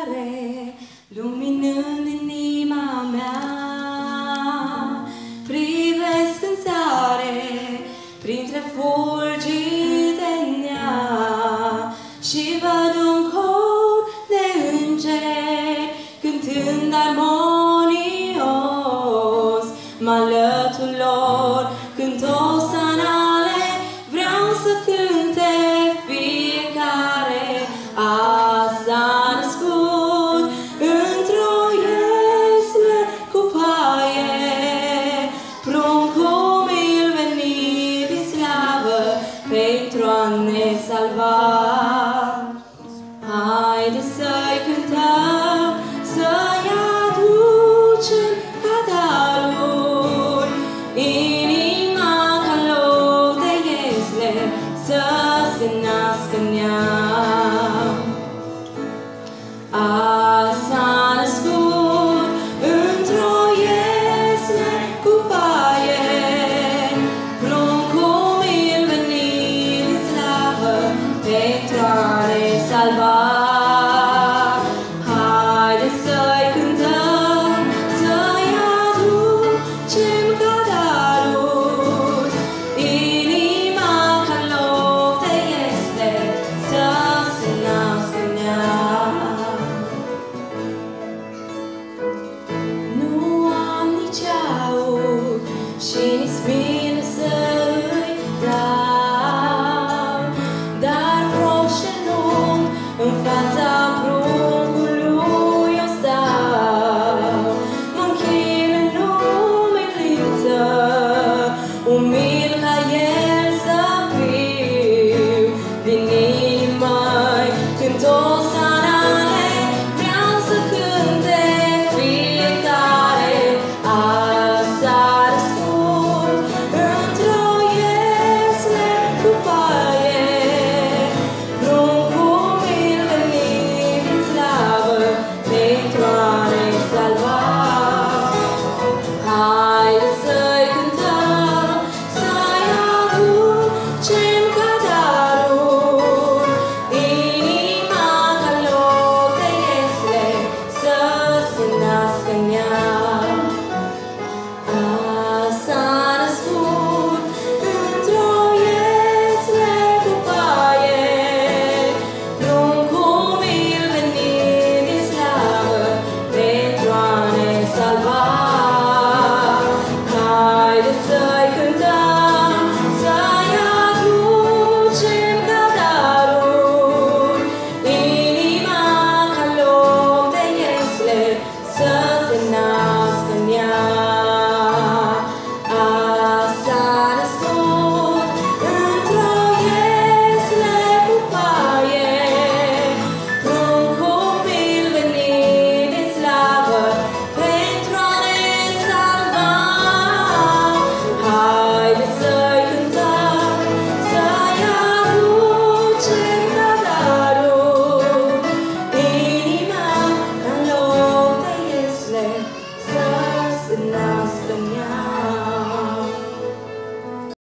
soare, luminând inima mea. Privesc în sare, printre fulgii de nea, și văd un cor de îngeri, cântând armonios. Mă alătur lor, cânt osanale, vreau să cânte fiecare. Azi s-a născut într-o iesle cu paie, pruncul mi-l venit din slavă pentru a ne salva. Haide să-i cântăm, să-i aducem ca daruri, inima ca loc de iesle să se nască în ea. Azi s-a născut într-o iesle cu paie, pruncul mi-l venit din slavă pentru a ne salva. Haide să-i cântăm, să-i aducem ca daruri, inima ca loc de iesle să se nască în ea. Nu am nici aur și nici smină să-i dau, dar proștenung în fața pruncului eu stau. Mă-nchin în umilință, umil ca el să fiu, din inimă-i cânt o